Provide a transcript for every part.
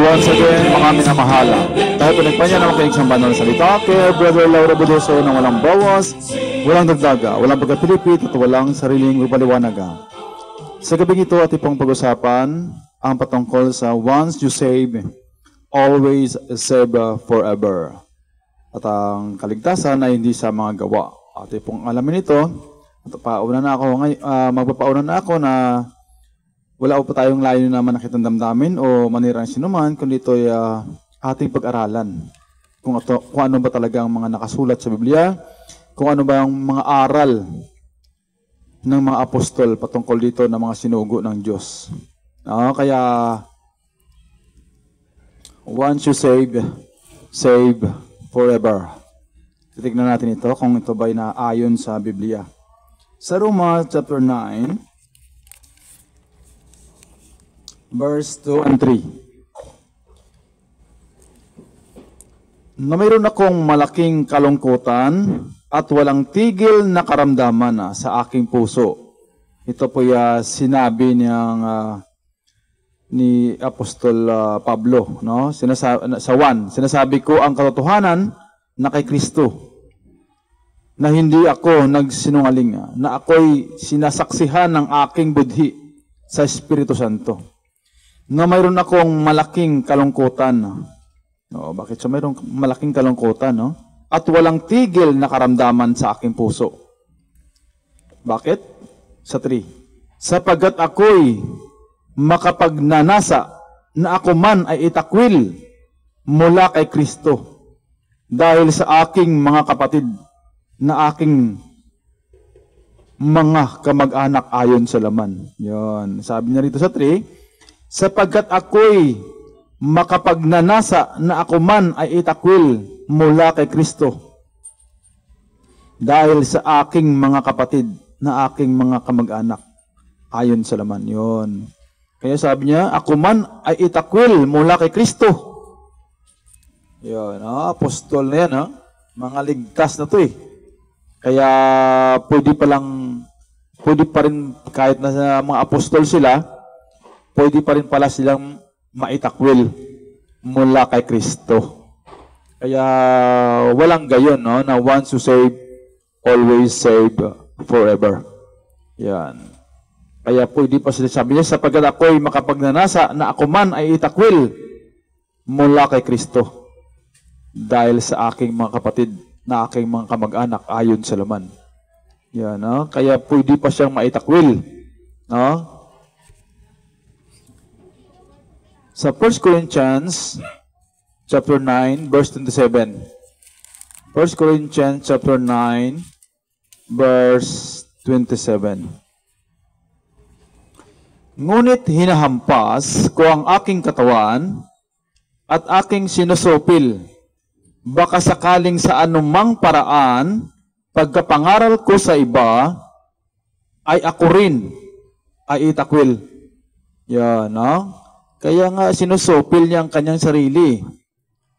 Once again, mga minamahala, tayo pinagpanya na makinig sa banal na salita kay Brother Laura Budoso na walang bawas, walang dagdaga, walang pagkapilipit at walang sariling upaliwanaga. Sa gabing ito at ipong pag-usapan ang patungkol sa once you save, always save forever. At ang kaligtasan ay hindi sa mga gawa. At ipong alamin ito, at magpapauna na ako na wala pa tayong layo na manakitang damdamin o manirang sinuman, kundi ito'y ating pag-aralan. Kung ano ba talaga ang mga nakasulat sa Biblia, kung ano ba ang mga aral ng mga apostol patungkol dito ng mga sinugo ng Diyos. Kaya, once you save, save forever. Titignan natin ito kung ito ba'y naayon sa Biblia. Sa Roma chapter 9, verse 2 and 3. Na mayroon akong malaking kalungkutan at walang tigil na karamdaman sa aking puso. Ito po sinabi ni Apostol Pablo, no? Sa 1, sinasabi ko ang katotohanan na kay Kristo, na hindi ako nagsinungaling, na ako'y sinasaksihan ng aking budhi sa Espiritu Santo, na mayroon akong malaking kalungkutan. Bakit siya mayroong malaking kalungkutan? At walang tigil na karamdaman sa aking puso. Bakit? Sa 3. Sapagat ako'y makapagnanasa na ako man ay itakwil mula kay Kristo dahil sa aking mga kapatid na aking mga kamag-anak ayon sa laman. Yan. Sabi niya rito sa 3, sapagkat ako'y makapagnanasa na ako man ay itakwil mula kay Kristo dahil sa aking mga kapatid na aking mga kamag-anak ayon sa laman. Yun. Kaya sabi niya, ako man ay itakwil mula kay Kristo. Yun. Apostol na yan. Mga ligtas na to . Kaya pwede pa rin kahit na sa mga apostol sila, pwede pa rin pala silang maitakwil mula kay Kristo. Kaya walang gayon, na once you save, always save forever. Yan. Kaya pwede pa sila, sabi niya, sapagkat ako'y makapagnanasa na ako man ay itakwil mula kay Kristo dahil sa aking mga kapatid na aking mga kamag-anak ayon sa laman. Yan, kaya pwede pa siyang maitakwil. Sa 1 Corinthians chapter 9 verse 27. 1 Corinthians chapter 9 verse 27. Ngunit hinahampas ko ang aking katawan at aking sinusupil, baka sakaling sa anumang paraan pagkapangaral ko sa iba ay ako rin ay itakwil. Yan, Kaya nga sinusupil niya ang kanyang sarili.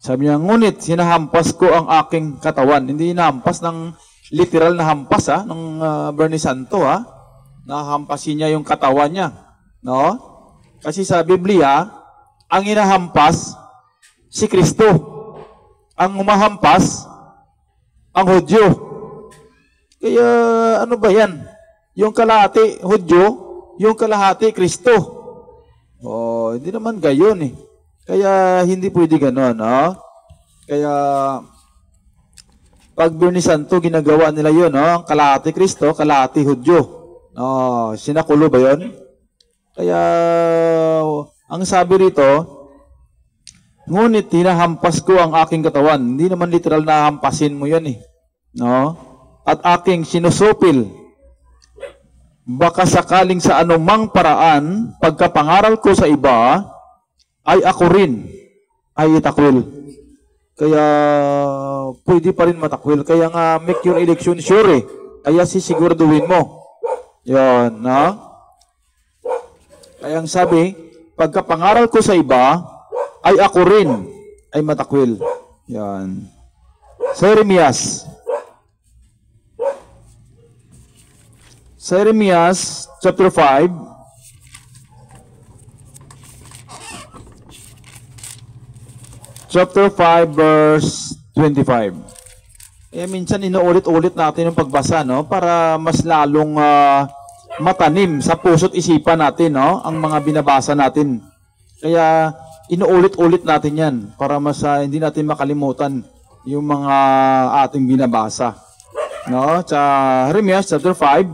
Sabi niya, ngunit hinahampas ko ang aking katawan. Hindi hinahampas ng literal na hampas, ng Bernie Santo, Nahampasin niya yung katawan niya. No? Kasi sa Biblia, ang hinahampas, si Kristo. Ang umahampas, ang Hudyo. Kaya ano ba yan? Yung kalahati Hudyo, yung kalahati Kristo. Hindi naman gayon . Kaya hindi pwede ganon. Kaya pag Bernie Santo, ginagawa nila yun. Ang kalahati Kristo, kalahati Hudyo. Sinakulo ba yun? Kaya ang sabi rito, ngunit hinahampas ko ang aking katawan. Hindi naman literal na hampasin mo yan . At aking sinusupil, baka sakaling sa anumang paraan, pagkapangaral ko sa iba, ay ako rin ay itakwil. Kaya pwede pa rin matakwil. Kaya nga make your election sure . Kaya sisiguraduhin mo. Yan, Kaya ang sabi, pagkapangaral ko sa iba, ay ako rin ay matakwil. Yan. Sa Jeremias chapter 5 chapter 5, verse 25. Minsan inuulit-ulit natin yung pagbasa, no? Para mas lalong matanim sa puso't isipan natin, no? Ang mga binabasa natin. Kaya inuulit-ulit natin yan para mas hindi natin makalimutan yung mga ating binabasa. No? Sa Jeremiah chapter 5,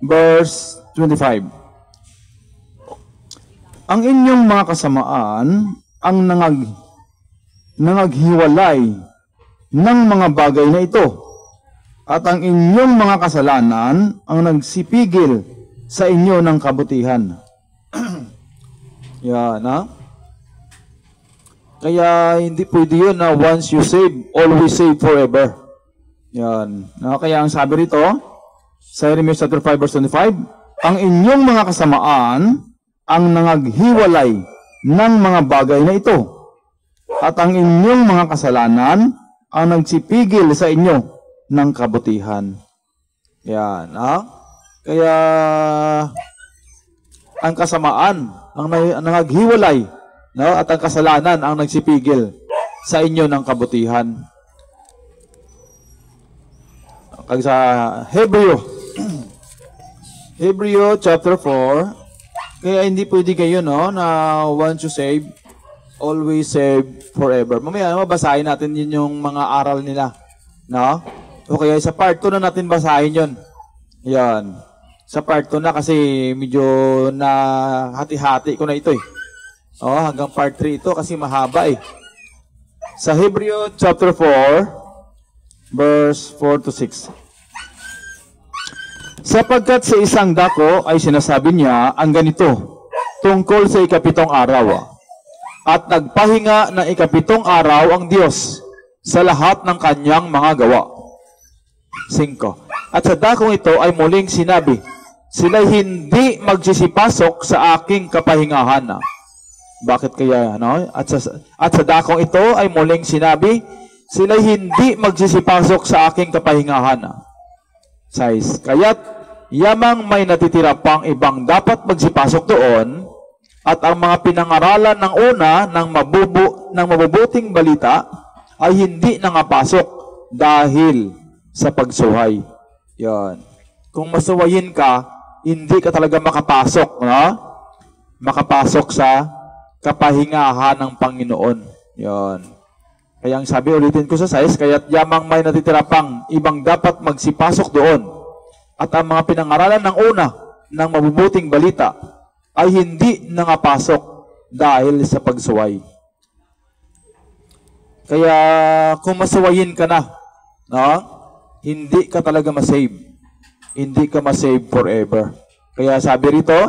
verse 25. Ang inyong mga kasamaan ang nangaghiwalay ng mga bagay na ito, at ang inyong mga kasalanan ang nagsipigil sa inyo ng kabutihan. Yan, ha? Kaya hindi pwede yun na once you save, always save forever. Yan. No? Kaya ang sabi rito, sa Jeremiah chapter 5 verse 25, ang inyong mga kasamaan ang nangaghiwalay ng mga bagay na ito, at ang inyong mga kasalanan ang nagsipigil sa inyo ng kabutihan. Yan. Ha? Kaya ang kasamaan ang nangaghiwalay, no? At ang kasalanan ang nagsipigil sa inyo ng kabutihan. Kag sa Hebreo chapter 4, kaya hindi pwede kayo, no, na once you save, always save forever. Mamaya mabasahin natin yun yung mga aral nila, no? O kaya sa part 2 na natin basahin yun. Yan. Sa part 2 na kasi medyo na hati-hati ko na ito eh. Hanggang part 3 ito kasi mahaba eh. Sa Hebreo chapter 4, verse 4 to 6. Sapagkat sa isang dako ay sinasabi niya ang ganito tungkol sa ikapitong araw. At nagpahinga ng ikapitong araw ang Diyos sa lahat ng kanyang mga gawa. 5. At sa dakong ito ay muling sinabi, sila'y hindi magsisipasok sa aking kapahingahan. Bakit kaya, no? At sa dakong ito ay muling sinabi, sila'y hindi magsisipasok sa aking kapahingahan. 6. Kaya't yamang may natitira pang ibang dapat magsipasok doon, at ang mga pinangaralan ng una ng mabubuting balita ay hindi nangapasok dahil sa pagsuhay. Yan. Kung masuwayin ka, hindi ka talaga makapasok, no? Makapasok sa kapahingahan ng Panginoon. Yan. Kaya ang sabi, ulitin ko sa 6, kaya't yamang may natitira pang ibang dapat magsipasok doon, at ang mga pinangaralan ng una ng mabubuting balita ay hindi nangapasok dahil sa pagsuway. Kaya kung masuwayin ka na, no? Hindi ka talaga masave. Hindi ka masave forever. Kaya sabi rito,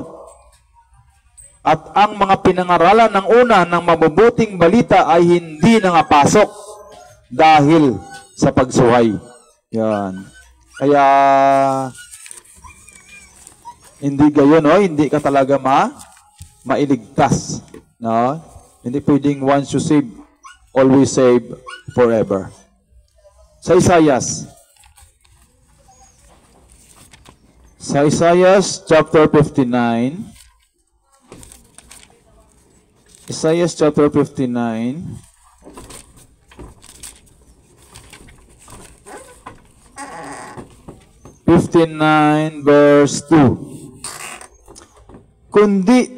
at ang mga pinangaralan ng una ng mabubuting balita ay hindi nangapasok dahil sa pagsuhay. Yan. Kaya hindi gayon, no? Hindi ka talaga mailigtas, no? Hindi pwedeng once you save, always save forever. Sa Isaiah chapter 59, Isaiah chapter 59, verse 2. Kundi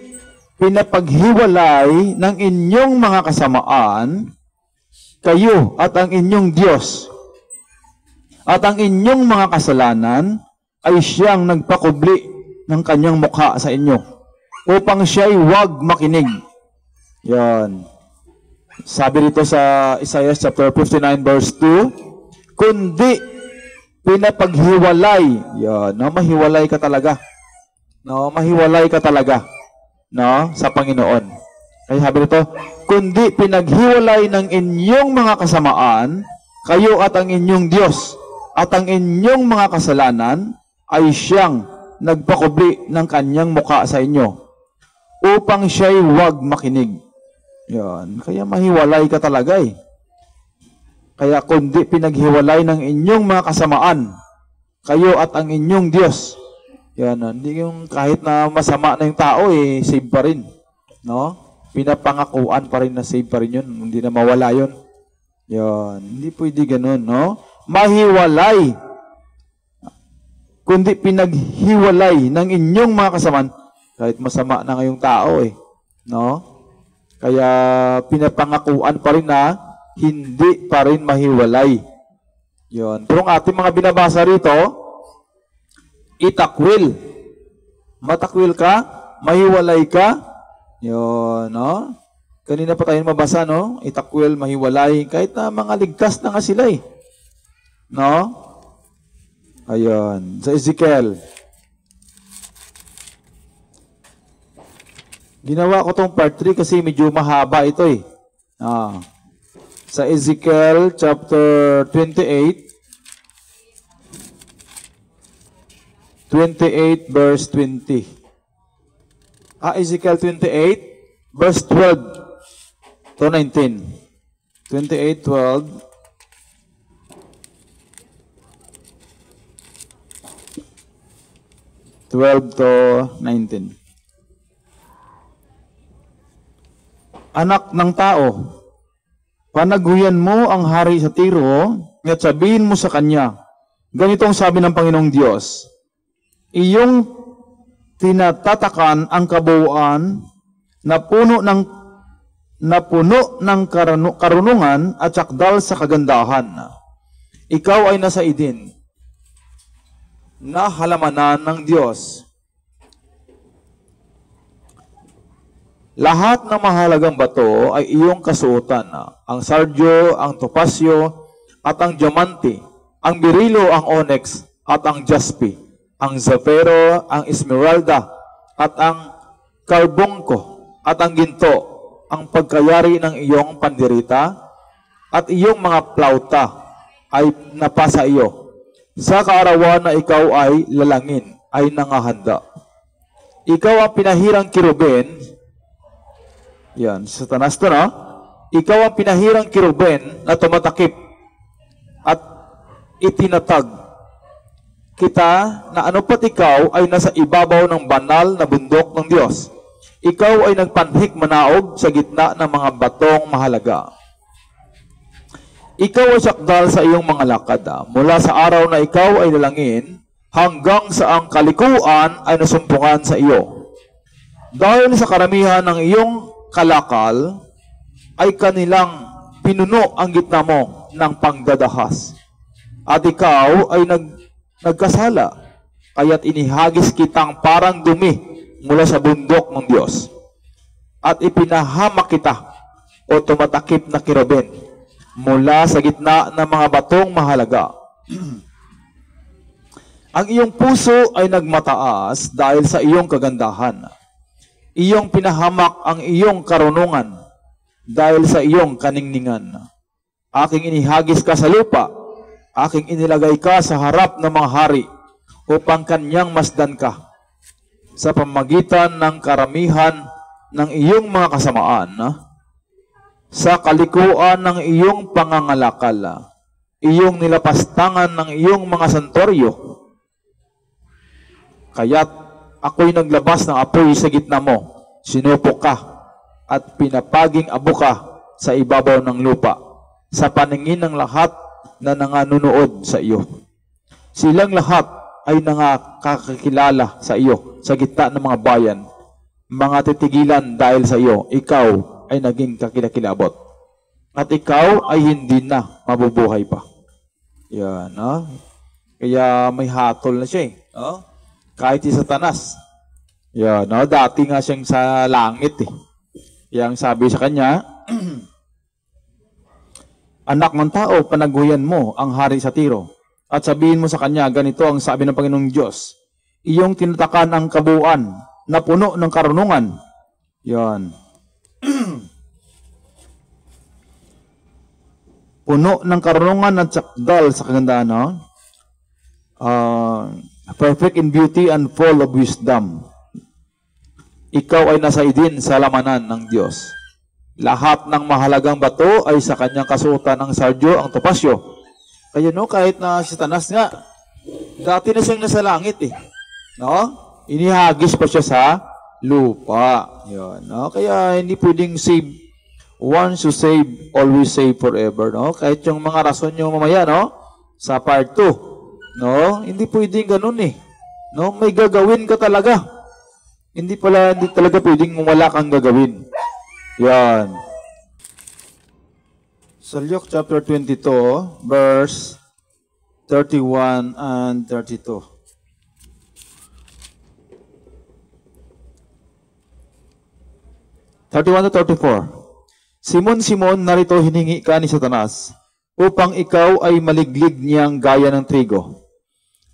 pinapaghiwalay ng inyong mga kasamaan, kayo at ang inyong Diyos, at ang inyong mga kasalanan ay siyang nagpakubli ng kanyang mukha sa inyo, upang siya'y huwag makinig. Yan. Sabi rito sa Isaiah chapter 59 verse 2, kundi pinapaghiwalay. Yan, no? Mahiwalay ka talaga. No, mahiwalay ka talaga, no, sa Panginoon. Kaya sabi rito, kundi pinaghiwalay ng inyong mga kasamaan, kayo at ang inyong Diyos, at ang inyong mga kasalanan ay siyang nagpakubli ng kanyang mukha sa inyo, upang siya'y huwag makinig. Yan. Kaya mahiwalay ka talaga eh. Kaya kundi pinaghiwalay ng inyong mga kasamaan, kayo at ang inyong Diyos. Yan. Hindi yung kahit na masama na yung tao eh, save pa rin. No? pinapangakuan pa rin na save pa rin yun. Hindi na mawala yun. Yun. Hindi pwede ganun, no? Mahiwalay. Kundi pinaghiwalay ng inyong mga kasamaan, kahit masama na ngayong tao eh. No? Kaya pinapangakuan pa rin na hindi pa rin mahiwalay. Yun. Pero ang ating mga binabasa rito, itakwil. Matakwil ka, mahiwalay ka. Yun, no? Kanina pa tayo mabasa, no? Itakwil, mahiwalay. Kahit na mga ligtas na nga sila eh. No? Ayun. Sa Ezekiel. Ginawa ko tong part 3 kasi medyo mahaba ito eh. Sa Ezekiel chapter 28. 28 verse 20. Ezekiel 28 verse 12 to 19. 28:12 12 to 19. Anak ng tao, panaguyan mo ang hari sa Tiro at sabihin mo sa kanya, ganito ang sabi ng Panginoong Diyos, iyong tinatatakan ang kabuuan na puno ng karunungan at sakdal sa kagandahan. Ikaw ay nasa idin na halamanan ng Diyos. Lahat ng mahalagang bato ay iyong kasuotan. Ang sardio, ang topasyo, at ang diamante, ang berilo, ang onyx, at ang jaspe, ang zafiro, ang esmeralda, at ang karbongko, at ang ginto, ang pagkayari ng iyong pandirita, at iyong mga plauta ay napasa iyo. Sa kaarawan na ikaw ay lalangin, ay nangahanda. Ikaw ang pinahirang kirubin. Yan, Satanas to, no? Ikaw ang pinahirang kirubin na tumatakip at itinatag kita na ano pat ikaw ay nasa ibabaw ng banal na bundok ng Diyos. Ikaw ay nagpanhik manaog sa gitna ng mga batong mahalaga. Ikaw ay sakdal sa iyong mga lakad. Mula sa araw na ikaw ay lalangin, hanggang sa ang kalikuan ay nasumpungan sa iyo. Dahil sa karamihan ng iyong kalakal, ay kanilang pinuno ang gitna mo ng pangdadahas. At ikaw ay nagkasala, kaya't inihagis kitang parang dumi mula sa bundok ng Diyos. At ipinahamak kita o tumatakip na kirubin mula sa gitna ng mga batong mahalaga. Ang iyong puso ay nagmataas dahil sa iyong kagandahan. Iyong pinahamak ang iyong karunungan dahil sa iyong kaningningan. Aking inihagis ka sa lupa, aking inilagay ka sa harap ng mga hari upang kanyang masdan ka sa pamagitan ng karamihan ng iyong mga kasamaan, sa kalikuan ng iyong pangangalakal, iyong nilapastangan ng iyong mga santoryo. Kaya't ako'y naglabas ng apoy sa gitna mo, sinupok ka, at pinapaging abo ka sa ibabaw ng lupa, sa paningin ng lahat na nanganunood sa iyo. Silang lahat ay nakakakilala sa iyo sa gitna ng mga bayan, mga titigilan dahil sa iyo, ikaw ay naging kakilakilabot. At ikaw ay hindi na mabubuhay pa. Yan, no? Kaya may hatol na siya eh. No? Kahit si Satanas. Yan, no? Dati nga siyang sa langit eh. Yang sabi sa kanya, anak ng tao, panaguyan mo ang hari sa Tiro. At sabihin mo sa kanya, ganito ang sabi ng Panginoong Diyos, iyong tinatakan ang kabuuan na puno ng karunungan. Yan. Puno ng karunungan at sakdal sa kagandahan, no? Perfect in beauty and full of wisdom. Ikaw ay nasa idin sa lamanan ng Diyos. Lahat ng mahalagang bato ay sa kanyang kasuotan, ang sardio, ang topasyo. Kaya no, kahit na si Satanas nga, dati na siyang nasa langit eh. No? Inihagis pa siya sa lupa. Yan, no? Kaya hindi pwedeng save once you save, always save forever, no? Kahit yung mga rason nyo mamaya, no? Sa part 2, no? Hindi pwedeng ganun eh. No? May gagawin ka talaga. Hindi talaga pwedeng wala kang gagawin. Yan. Sa Luke chapter 22, verse 31 and 32. (31 to 34). Simon, Simon, narito hiningi ka ni Satanas, upang ikaw ay maliglig niyang gaya ng trigo.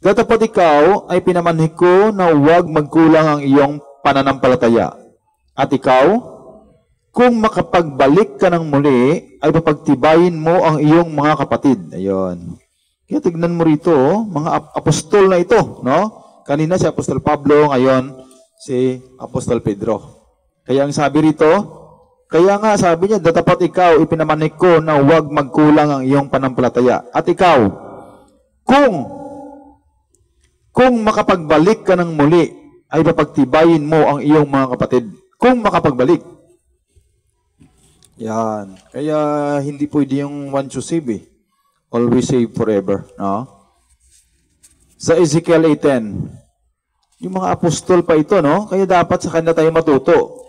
Datapat ikaw ay pinamanhik ko na huwag magkulang ang iyong pananampalataya. At ikaw, kung makapagbalik ka ng muli, ay papagtibayin mo ang iyong mga kapatid. Ayun. Kaya tignan mo rito, mga apostol na ito, no? Kanina si Apostol Pablo, ngayon si Apostol Pedro. Kaya ang sabi rito, kaya nga sabi niya, datapat ikaw, ipinamanik ko na huwag magkulang ang iyong panampalataya. At ikaw, kung makapagbalik ka ng muli, ay papagtibayin mo ang iyong mga kapatid. Kung makapagbalik. Yan. Kaya hindi pwede yung once you save eh. Always save forever. No? Sa Ezekiel 8:10, yung mga apostol pa ito, no? Kaya dapat sa kanila tayo matuto.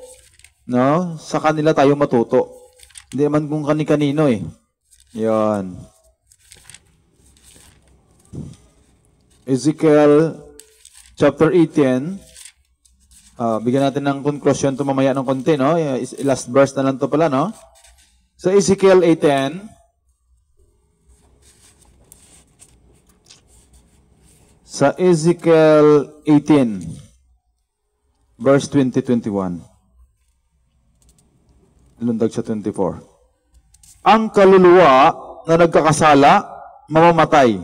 No? Sa kanila tayo matuto. Hindi naman kung kani-kanino eh. Yan. Ezekiel chapter 18. Bigyan natin ng conclusion to mamaya ng konti, no? Last verse na lang to pala, no? Sa Ezekiel 18, sa Ezekiel 18, verse 20-21. Lundag sa 24. Ang kaluluwa na nagkakasala, mamamatay.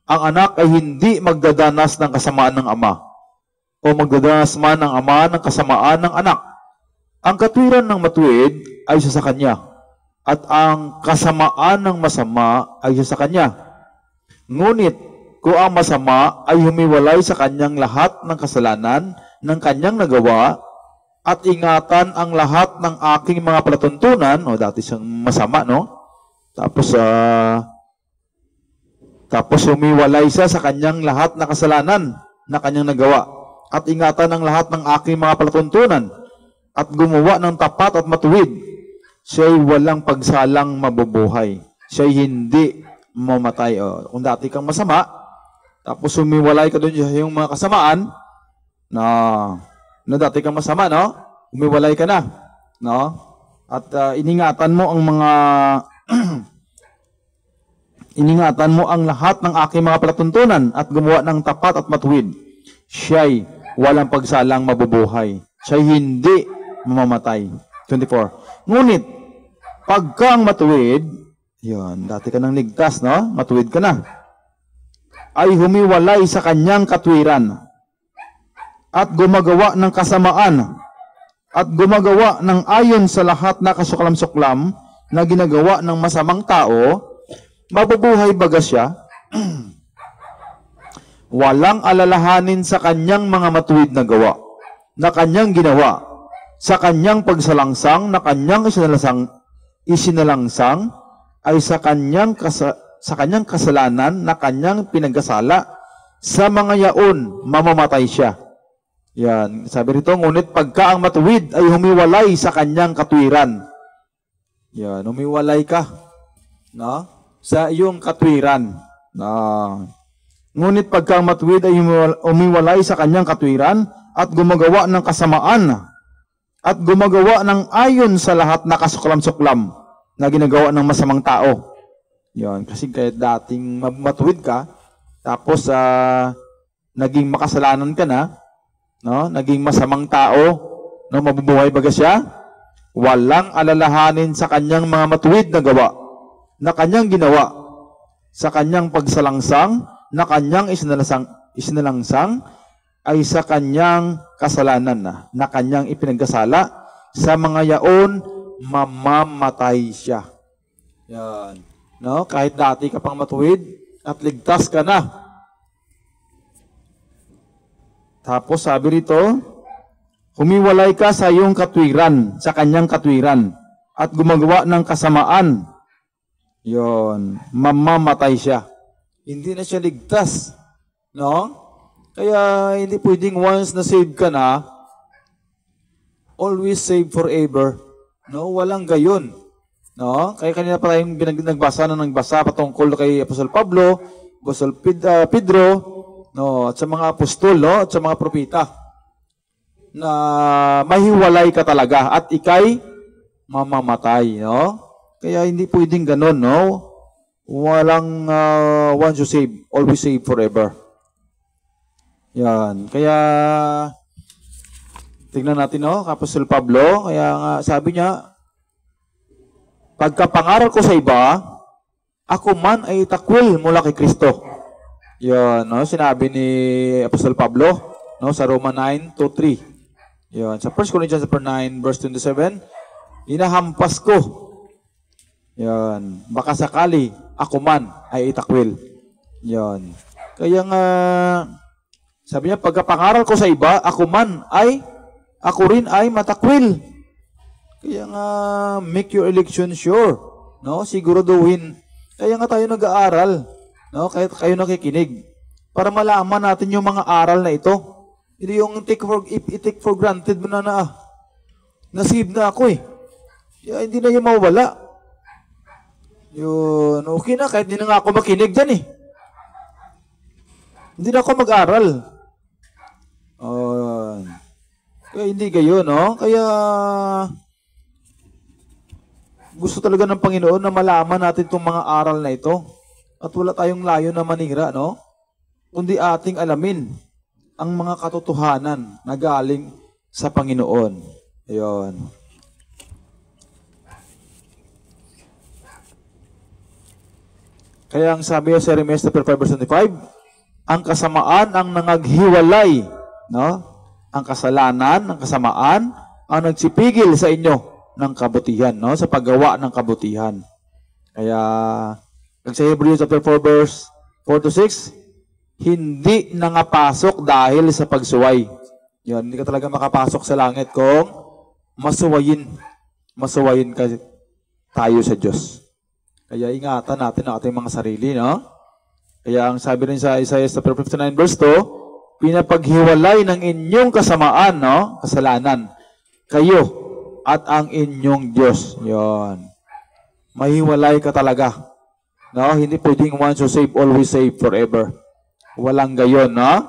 Ang anak ay hindi magdadanas ng kasamaan ng ama, o magdadanas man ng ama ng kasamaan ng anak. Ang katwiran ng matuwid ay isa sa kanya, at ang kasamaan ng masama ay isa sa kanya. Ngunit, kung ang masama ay humiwalay sa kanyang lahat ng kasalanan ng kanyang nagawa, at ingatan ang lahat ng aking mga palatuntunan, o dati siyang masama, no? Tapos humiwalay siya sa kanyang lahat na kasalanan na kanyang nagawa, at ingatan ang lahat ng aking mga palatuntunan, at gumawa ng tapat at matuwid, siya'y walang pagsalang mabubuhay. Siya'y hindi mamatay. O, kung dati kang masama, tapos humiwalay ka doon sa iyong mga kasamaan, na dati kang masama, no? Humiwalay ka na, no? At iningatan mo ang mga iningatan mo ang lahat ng aking mga palatuntunan at gumawa ng tapat at matuwid. Siya'y walang pagsalang mabubuhay. Siya'y hindi mamamatay. 24. Ngunit, pagka ang matuwid, yun, dati ka nang ligtas, no? Matuwid ka na. Ay humiwalay sa kanyang katwiran at gumagawa ng kasamaan at gumagawa ng ayon sa lahat na kasuklam-suklam na ginagawa ng masamang tao, mabubuhay baga siya? Walang alalahanin sa kanyang mga matuwid na gawa na kanyang ginawa, sa kanyang pagsalangsang na kanyang isinalangsang ay sa kanyang kasalanan na kanyang pinagkasala, sa mga yaon mamamatay siya. Yan, sabi rito, ngunit pagka ang matuwid ay humiwalay sa kanyang katwiran. Yan, humiwalay ka, no? Sa iyong katwiran. Ngunit pagka ang matuwid ay humiwalay sa kanyang katwiran at gumagawa ng kasamaan at gumagawa ng ayon sa lahat na kasuklam-suklam na ginagawa ng masamang tao. Yan, kasi kahit dating matuwid ka, tapos naging makasalanan ka na, no? Naging masamang tao, no? Mabubuhay baga siya? Walang alalahanin sa kanyang mga matuwid na gawa na kanyang ginawa, sa kanyang pagsalangsang na kanyang isinalangsang ay sa kanyang kasalanan na kanyang ipinagkasala, sa mga yaon mamamatay siya. Yan, no? Kahit dati ka pang matuwid at ligtas ka na. Tapos sabi rito, humiwalay ka sa iyong katwiran, sa kanyang katwiran, at gumagawa ng kasamaan, yon, mamamatay siya. Hindi na siya ligtas. No? Kaya hindi pwedeng once na save ka na, always save forever. No? Walang gayon. No? Kaya kanina pa tayong nagbasa patungkol kay Apostol Pablo, Apostol Pedro, no? At sa mga apostol, no? At sa mga propeta, na mahiwalay ka talaga at ikay mamamatay. No? Kaya hindi pwedeng ganon. No? Walang once you save, always save forever. Yan. Kaya tingnan natin, no, Apostol Pablo, kaya nga sabi niya, pagkapangaral ko sa iba, ako man ay takwil mula kay Kristo. Yan, no, sinabi ni Apostol Pablo, no, sa Roma 9:2-3. Yan, sa 1 Corinthians 9 verse 27, inahampas ko. Yan, baka sakali ako man ay itakwil. Yan. Kaya nga sabi niya, pagkapangaral ko sa iba, ako rin ay matakwil. Kaya nga, make your election sure. No? Siguraduhin. Kaya nga tayo nag-aaral. No? Kaya kayo nakikinig. Para malaman natin yung mga aral na ito. Hindi yung take for granted mo na nasave na ako eh. Kaya hindi na yung mawala. Yun, okay na, kahit hindi na nga ako makinig dyan eh. Hindi na ako mag-aral. Kaya hindi gayon, no? Kaya gusto talaga ng Panginoon na malaman natin itong mga aral na ito. At wala tayong layo na manira, no? Kundi ating alamin ang mga katotohanan na galing sa Panginoon. Ayun. Kaya ang sabi sa Jeremiah 5:25, ang kasamaan ang nangaghiwalay, no? Ang kasalanan, ang kasamaan, ang nagsipigil sa inyo ng kabutihan, no? Sa paggawa ng kabutihan. Kaya, sa Hebrews 4 verse 4-6, hindi nangapasok dahil sa pagsuway. Yan, hindi ka talaga makapasok sa langit kung masuwayin ka tayo sa Diyos. Kaya ingatan natin ang ating mga sarili, no? Kaya ang sabi rin sa Isaiah 59 verse 2, pinapaghiwalay ng inyong kasamaan, no? Kasalanan, kayo at ang inyong Diyos. Yon. Mahiwalay ka talaga. No? Hindi pwedeng once you save, always save forever. Walang gayon, no?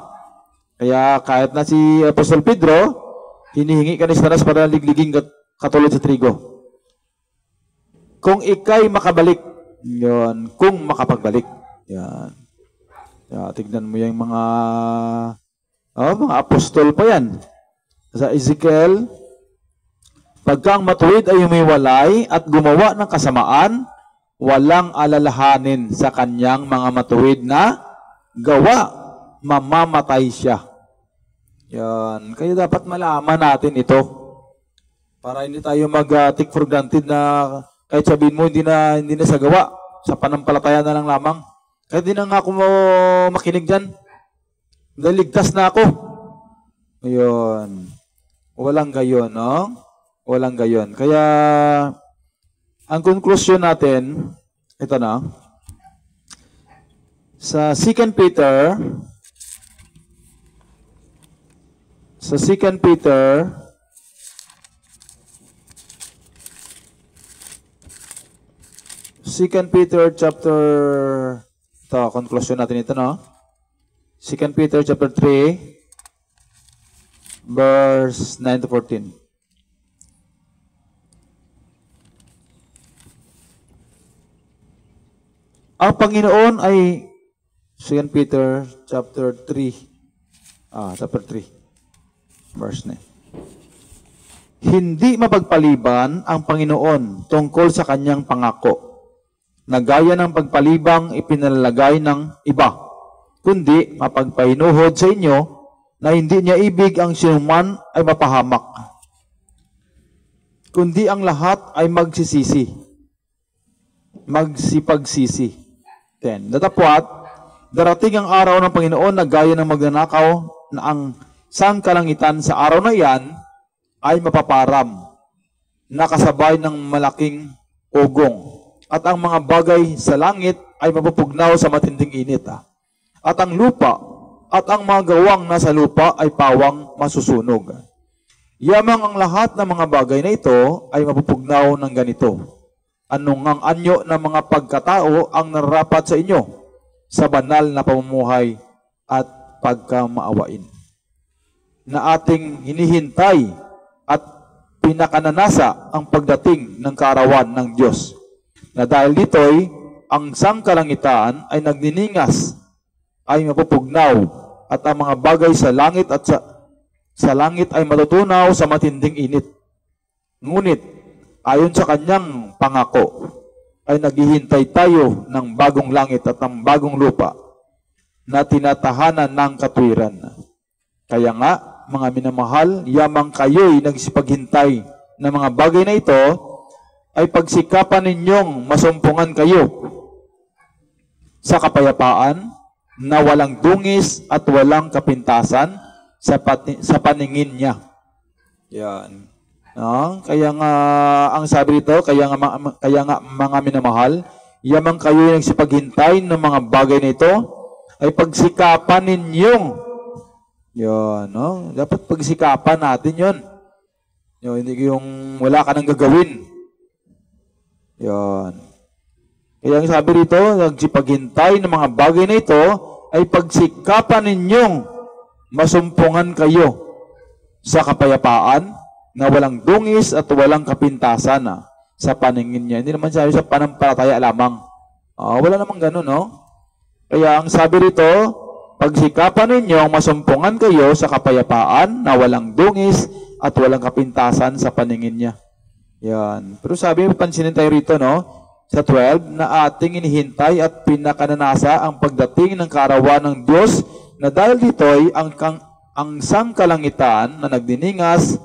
Kaya kahit na si Apostol Pedro, hinihingi ka ni Satanas para ligliging katulad sa trigo. Kung ikay makabalik, yon, kung makapagbalik. Yan. Tignan mo yung mga apostol pa yan. Sa Ezekiel, pagkang matuwid ay humiwalay at gumawa ng kasamaan, walang alalahanin sa kanyang mga matuwid na gawa, mamamatay siya. Yan. Kaya dapat malaman natin ito. Para hindi tayo mag-take for granted na kahit sabihin mo hindi na sa gawa, sa panampalataya na lang lamang. Kahit di na nga ako makinig dyan. Dahil ligtas na ako. Ayun. Walang gayon, no? Walang gayon. Kaya, ang conclusion natin, ito na. Sa 2 Peter, chapter, ito, conclusion natin ito, no? 2 Peter chapter 3, verse 9-14. Ang Panginoon ay, 2 Peter chapter 3, verse 9. Hindi mapagpaliban ang Panginoon tungkol sa kanyang pangako, na gaya ng pagpalibang ipinalalagay ng iba, kundi mapagpahinuhod sa inyo na hindi niya ibig ang sinuman ay mapahamak, kundi ang lahat ay magsipagsisi. Then, datapwat, darating ang araw ng Panginoon na gaya ng magnanakaw na ang sangkalangitan sa araw na iyan ay mapaparam, nakasabay ng malaking ugong. At ang mga bagay sa langit ay mapupugnaw sa matinding init. At ang lupa at ang mga gawang nasa lupa ay pawang masusunog. Yamang ang lahat ng mga bagay na ito ay mapupugnaw ng ganito. Anong ang anyo ng mga pagkatao ang nararapat sa inyo sa banal na pamumuhay at pagkamaawain na ating hinihintay at pinakananasa ang pagdating ng kaarawan ng Diyos, na dahil dito'y ang sangkalangitan ay nagniningas, ay mapupugnaw, at ang mga bagay sa langit at sa langit ay matutunaw sa matinding init. Ngunit ayon sa kanyang pangako ay naghihintay tayo ng bagong langit at ng bagong lupa na tinatahanan ng katwiran. Kaya nga, mga minamahal, yamang kayo'y nagsipaghintay ng mga bagay na ito, ay pagsikapan ninyong masumpungan kayo sa kapayapaan na walang dungis at walang kapintasan sa paningin niya. Yan. No? Kaya nga, ang sabi rito, kaya nga mga minamahal, yamang kayo'y nagsipaghintay ng mga bagay na ito, ay pagsikapan ninyong. Yun, no? Dapat pagsikapan natin yun. Yun, hindi yung wala ka nang gagawin. Yun. Kaya ang sabi rito, nagsipaghintay ng mga bagay na ito, ay pagsikapan ninyong masumpungan kayo sa kapayapaan na walang dungis at walang kapintasan sa paningin niya. Hindi naman sabi sa panampalataya lamang. Wala namang ganun, no? Kaya ang sabi rito, pagsikapan ninyong masumpungan kayo sa kapayapaan na walang dungis at walang kapintasan sa paningin niya. Yan. Pero sabi, pansinin tayo rito, no? Sa 12, na ating inihintay at pinakananasa ang pagdating ng kaarawan ng Diyos, na dahil dito'y ang sangkalangitan na nagdiningas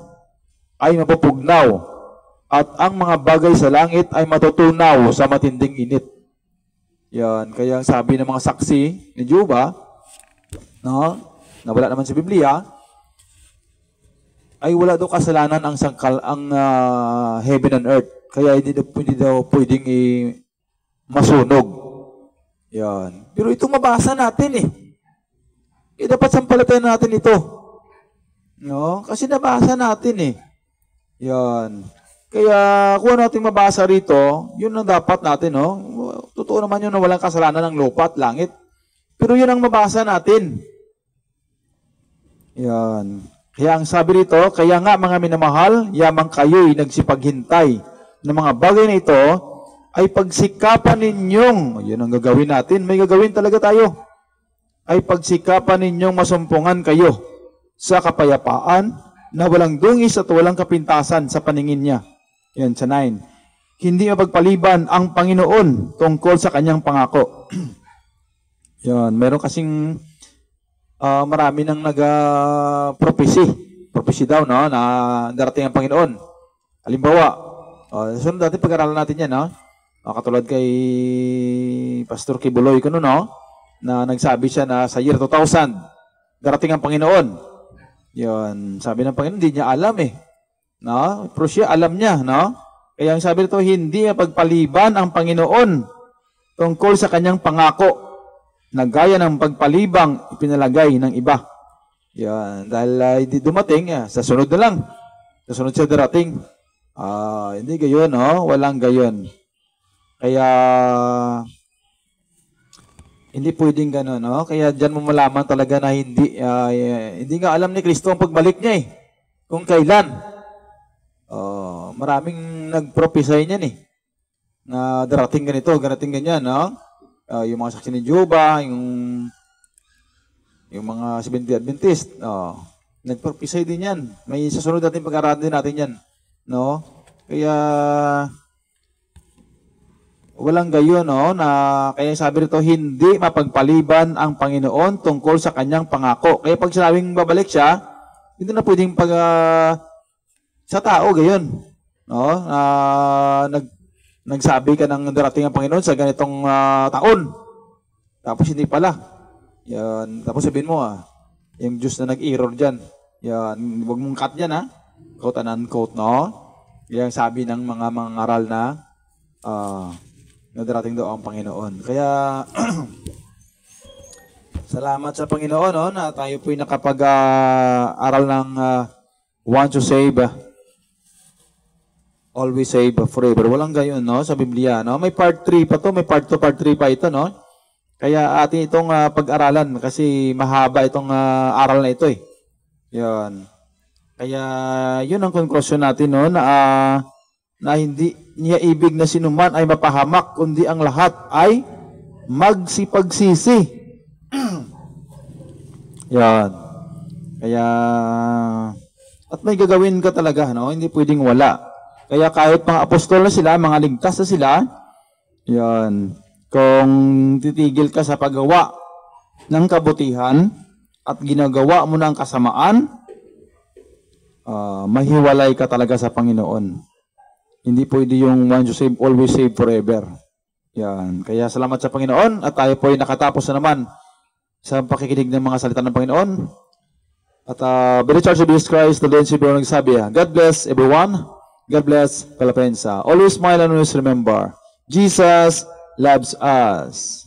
ay mapupugnaw at ang mga bagay sa langit ay matutunaw sa matinding init. Yan. Kaya sabi ng mga saksi ni Jehovah, no, na wala naman sa Biblia, ay wala daw kasalanan ang heaven and earth. Kaya hindi daw pwedeng masunog. Yan. Pero ito mabasa natin dapat sampalatayan natin ito. No? Kasi nabasa natin Yan. Kaya kung natin mabasa rito, yun ang dapat natin, no? Totoo naman yun na walang kasalanan ng lupa at langit. Pero yun ang mabasa natin. Yan. Kaya ang sabi rito, kaya nga mga minamahal, yamang kayo'y nagsipaghintay ng mga bagay na ito, ay pagsikapan ninyong, yun ang gagawin natin, may gagawin talaga tayo, ay pagsikapan ninyong masumpungan kayo sa kapayapaan na walang dungis at walang kapintasan sa paningin niya. Yan, sa 9. Hindi mapagpaliban ang Panginoon tungkol sa kanyang pangako. Yan, meron kasing marami nang prophecy daw, no, na darating ang Panginoon. Halimbawa, sunod natin pag-aralan natin yan, no? Katulad kay Pastor Kibuloy kuno, no, na nagsabi siya na sa year 2000 darating ang Panginoon. Yun, sabi ng Panginoon, hindi niya alam no? Pero siya alam niya, no? Kaya ang sabi nito, hindi pagpaliban ang Panginoon tungkol sa kanyang pangako na gaya ng pagpalibang ipinalagay ng iba. Yan, dahil hindi dumating, sa sunod na lang. Sa sunod siya darating. Hindi gayon, no? Walang gayon. Kaya, hindi pwedeng gano'n, no? Kaya dyan mo malaman talaga na hindi nga alam ni Kristo ang pagbalik niya kung kailan. Maraming nag-prophesy niyan na darating ganito, darating ganyan, no? Yung mga saksi ni Jehovah, yung mga Seventh-day Adventist, nag-prophesy din yan. May sasunod natin pag-aralan din natin yan, no? Kaya walang gayon, no, na kaya sabi rito, hindi mapagpaliban ang Panginoon tungkol sa kanyang pangako. Kaya pag sinabing babalik siya, hindi na pwedeng sa tao gayon, no, nagsabi ka ng darating ang Panginoon sa ganitong taon. Tapos hindi pala. Yan, tapos sabihin mo yung Diyos na nag-error diyan. Yan, wag mong cut diyan, quote and unquote, no? Yung sabi ng mga mangaral na darating daw ang Panginoon. Kaya, salamat sa Panginoon, no, na tayo po'y nakapag-aral ng want to save, always save forever. Walang gayon, no, sa Biblia, no? May part 3 pa to, may part 2, part 3 pa ito, no? Kaya atin itong pag-aralan kasi mahaba itong aral na ito, eh. Yan. Kaya yun ang konklusyon natin, no, na hindi niya ibig na sinuman ay mapahamak, kundi ang lahat ay magsipagsisi. Yan. Kaya at may gagawin ka talaga, no? Hindi pwedeng wala. Kaya kahit mga apostol na sila, mga ligtas na sila, yan. Kung titigil ka sa paggawa ng kabutihan at ginagawa mo ng kasamaan, mahiwalay ka talaga sa Panginoon. Hindi pwede yung once you save, always save forever. Yan. Kaya salamat sa Panginoon at tayo po ay nakatapos na naman sa pakikinig ng mga salita ng Panginoon. At Very Church of Jesus Christ, the Lord Savior, nagsabi, God bless everyone. God bless Palapensa. Always smile and always remember, Jesus loves us.